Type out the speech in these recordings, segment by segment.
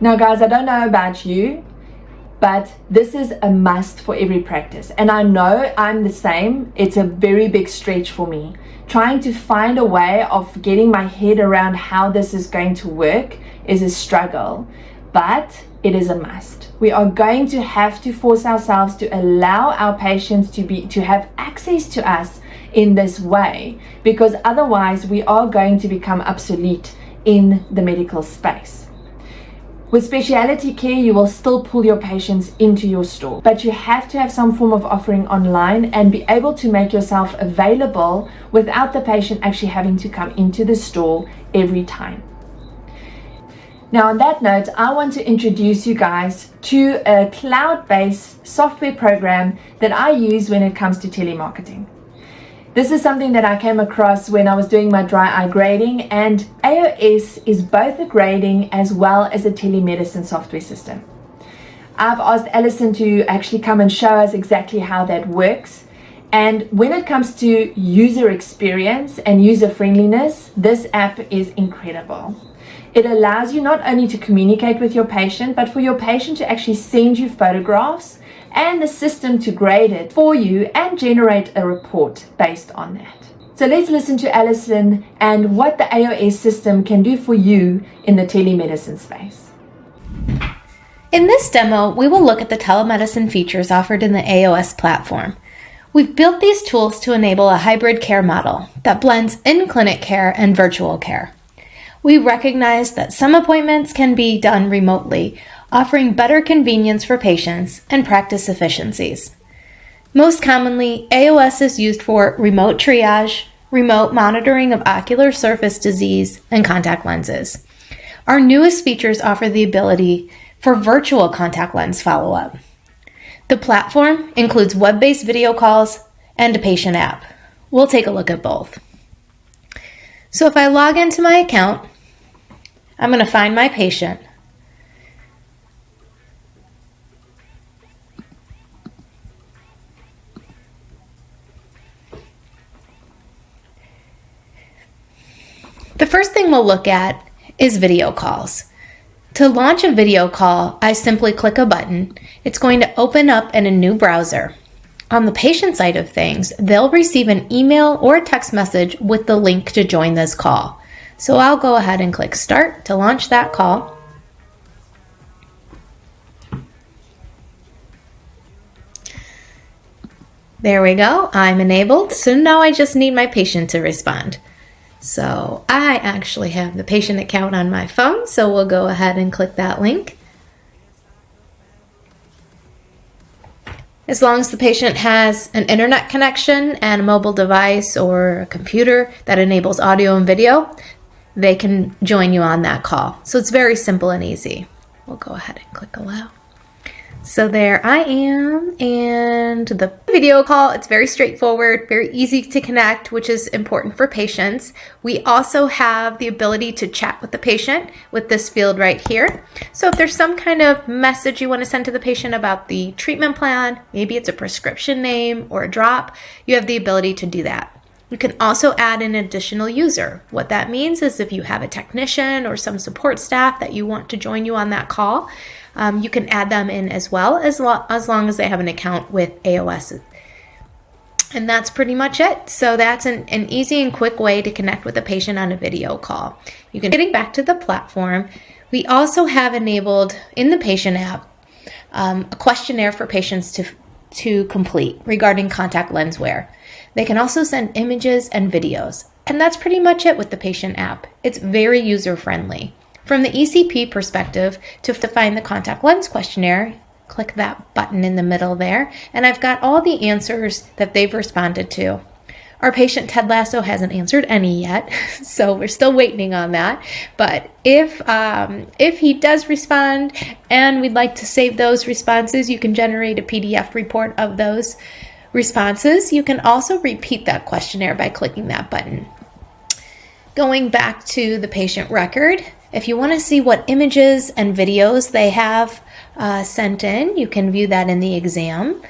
Now guys, I don't know about you, but this is a must for every practice. And I know I'm the same. It's a very big stretch for me. Trying to find a way of getting my head around how this is going to work is a struggle, but it is a must. We are going to have to force ourselves to allow our patients to have access to us in this way, because otherwise we are going to become obsolete in the medical space. With specialty care, you will still pull your patients into your store, but you have to have some form of offering online and be able to make yourself available without the patient actually having to come into the store every time. Now, on that note, I want to introduce you guys to a cloud-based software program that I use when it comes to telemarketing. This is something that I came across when I was doing my dry eye grading, and AOS is both a grading as well as a telemedicine software system. I've asked Alison to actually come and show us exactly how that works. And when it comes to user experience and user friendliness, this app is incredible. It allows you not only to communicate with your patient, but for your patient to actually send you photographs and the system to grade it for you and generate a report based on that. So let's listen to Alison and what the AOS system can do for you in the telemedicine space. In this demo, we will look at the telemedicine features offered in the AOS platform. We've built these tools to enable a hybrid care model that blends in-clinic care and virtual care. We recognize that some appointments can be done remotely, offering better convenience for patients and practice efficiencies. Most commonly, AOS is used for remote triage, remote monitoring of ocular surface disease, and contact lenses. Our newest features offer the ability for virtual contact lens follow-up. The platform includes web-based video calls and a patient app. We'll take a look at both. So if I log into my account, I'm going to find my patient. The first thing we'll look at is video calls. To launch a video call, I simply click a button. It's going to open up in a new browser. On the patient side of things, they'll receive an email or a text message with the link to join this call. So I'll go ahead and click Start to launch that call. There we go, I'm enabled. So now I just need my patient to respond. So I actually have the patient account on my phone, so we'll go ahead and click that link. As long as the patient has an internet connection and a mobile device or a computer that enables audio and video, they can join you on that call. So it's very simple and easy. We'll go ahead and click Allow. So there I am, and the video call, it's very straightforward, very easy to connect, which is important for patients. We also have the ability to chat with the patient with this field right here. So if there's some kind of message you want to send to the patient about the treatment plan, maybe it's a prescription name or a drop, you have the ability to do that. You can also add an additional user. What that means is if you have a technician or some support staff that you want to join you on that call, you can add them in as well, as long as they have an account with AOS. And that's pretty much it. So that's an easy and quick way to connect with a patient on a video call. Getting back to the platform, we also have enabled in the patient app a questionnaire for patients to complete regarding contact lens wear. They can also send images and videos. And that's pretty much it with the patient app. It's very user-friendly. From the ECP perspective, to find the contact lens questionnaire, click that button in the middle there, and I've got all the answers that they've responded to. Our patient Ted Lasso hasn't answered any yet, so we're still waiting on that. But if he does respond and we'd like to save those responses, you can generate a PDF report of those responses. You can also repeat that questionnaire by clicking that button. Going back to the patient record, if you want to see what images and videos they have sent in, you can view that in the exam,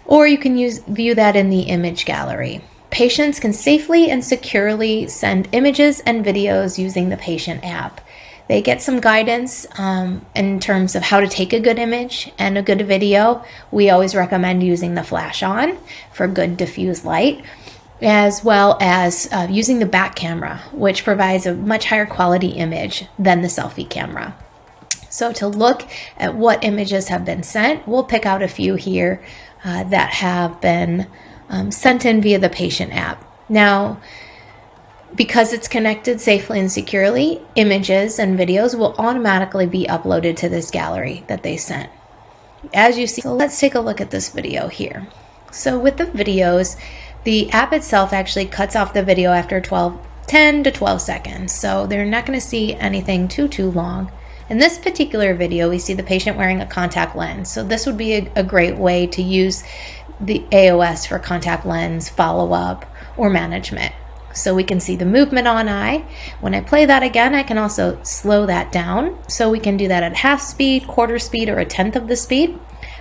or you can view that in the image gallery. Patients can safely and securely send images and videos using the patient app. they get some guidance in terms of how to take a good image and a good video. We always recommend using the flash on for good diffuse light, as well as using the back camera, which provides a much higher quality image than the selfie camera. So to look at what images have been sent, we'll pick out a few here that have been sent in via the patient app. Now, because it's connected safely and securely, images and videos will automatically be uploaded to this gallery that they sent. As you see, so let's take a look at this video here. So with the videos, the app itself actually cuts off the video after 10 to 12 seconds. So they're not going to see anything too long. In this particular video, we see the patient wearing a contact lens. So this would be a great way to use the AOS for contact lens follow-up or management. So we can see the movement on eye. When I play that again, I can also slow that down. So we can do that at half speed, quarter speed, or a tenth of the speed.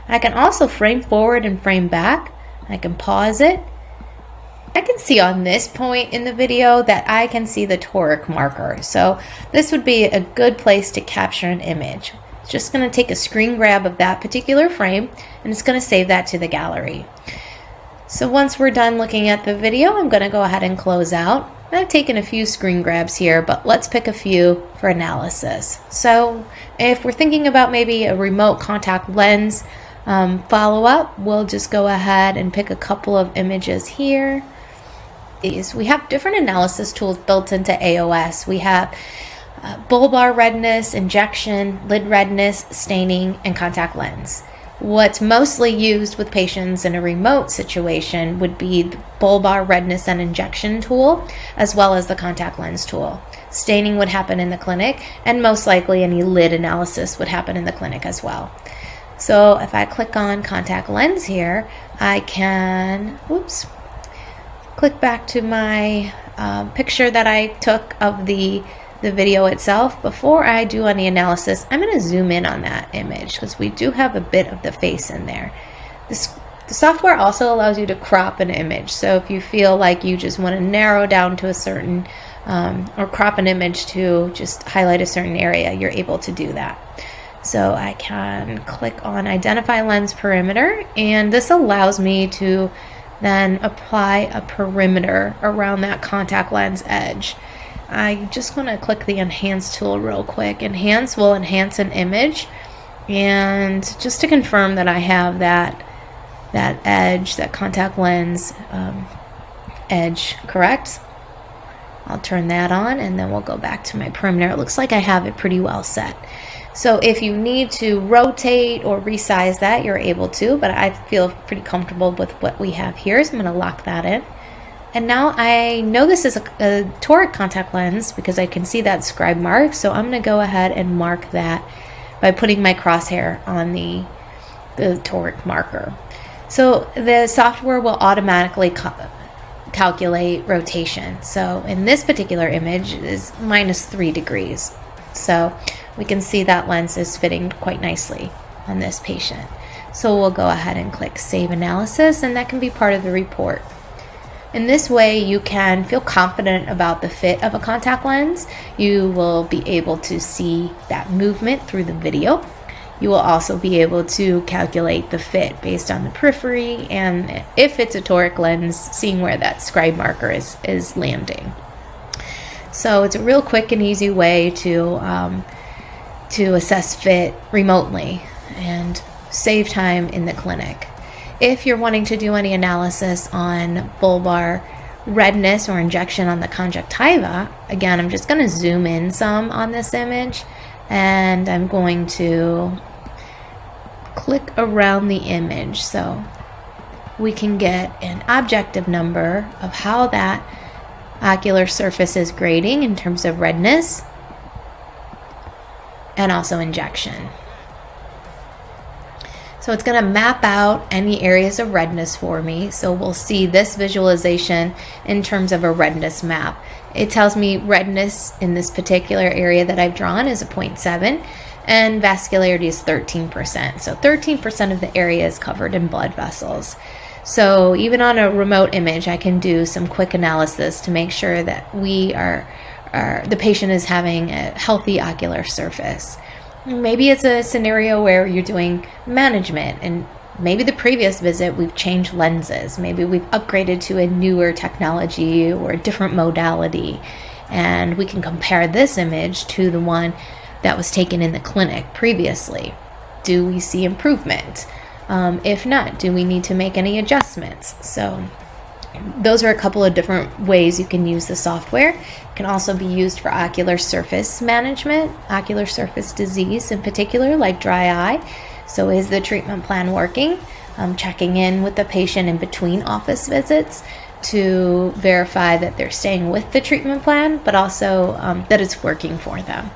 I can also frame forward and frame back. I can pause it. I can see on this point in the video that I can see the toric marker. So this would be a good place to capture an image. It's just going to take a screen grab of that particular frame, and it's going to save that to the gallery. So once we're done looking at the video, I'm going to go ahead and close out. I've taken a few screen grabs here, but let's pick a few for analysis. So if we're thinking about maybe a remote contact lens follow-up, we'll just go ahead and pick a couple of images here. We have different analysis tools built into AOS. We have bulbar redness, injection, lid redness, staining, and contact lens. What's mostly used with patients in a remote situation would be the bulbar redness and injection tool, as well as the contact lens tool. Staining would happen in the clinic, and most likely any lid analysis would happen in the clinic as well. So if I click on contact lens here, I can, click back to my picture that I took of the video itself. Before I do any analysis, I'm going to zoom in on that image because we do have a bit of the face in there. The software also allows you to crop an image. So if you feel like you just want to narrow down to a certain, or crop an image to just highlight a certain area, you're able to do that. So I can click on Identify Lens Perimeter, and this allows me to then apply a perimeter around that contact lens edge. I just want to click the Enhance tool real quick. Enhance will enhance an image, and just to confirm that I have that edge, that contact lens edge correct, I'll turn that on, and then we'll go back to my perimeter. It looks like I have it pretty well set. So if you need to rotate or resize that, you're able to, but I feel pretty comfortable with what we have here, so I'm going to lock that in. And now I know this is a toric contact lens because I can see that scribe mark, so I'm going to go ahead and mark that by putting my crosshair on the toric marker. So the software will automatically calculate rotation. So in this particular image is -3 degrees. So we can see that lens is fitting quite nicely on this patient. So we'll go ahead and click Save Analysis, and that can be part of the report. In this way, you can feel confident about the fit of a contact lens. You will be able to see that movement through the video. You will also be able to calculate the fit based on the periphery, and if it's a toric lens, seeing where that scribe marker is landing. So it's a real quick and easy way to assess fit remotely and save time in the clinic. If you're wanting to do any analysis on bulbar redness or injection on the conjunctiva, again, I'm just going to zoom in some on this image, and I'm going to click around the image so we can get an objective number of how that ocular surface is grading in terms of redness and also injection. So it's going to map out any areas of redness for me. So we'll see this visualization in terms of a redness map. It tells me redness in this particular area that I've drawn is a 0.7 and vascularity is 13%. So 13% of the area is covered in blood vessels. So even on a remote image, I can do some quick analysis to make sure that we are the patient is having a healthy ocular surface. Maybe it's a scenario where you're doing management, and maybe the previous visit we've changed lenses. Maybe we've upgraded to a newer technology or a different modality, and we can compare this image to the one that was taken in the clinic previously. Do we see improvement? If not, do we need to make any adjustments? So those are a couple of different ways you can use the software. It can also be used for ocular surface management, ocular surface disease in particular, like dry eye. So is the treatment plan working? Checking in with the patient in between office visits to verify that they're staying with the treatment plan, but also that it's working for them.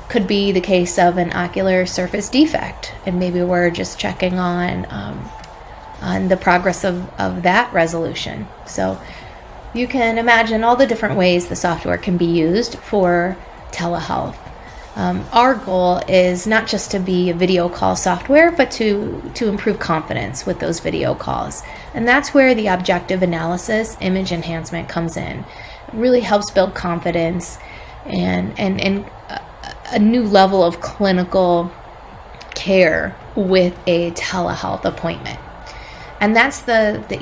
Could be the case of an ocular surface defect, and maybe we're just checking on the progress of that resolution. So you can imagine all the different ways the software can be used for telehealth. Our goal is not just to be a video call software, but to improve confidence with those video calls. And that's where the objective analysis, image enhancement comes in. It really helps build confidence and a new level of clinical care with a telehealth appointment. And that's the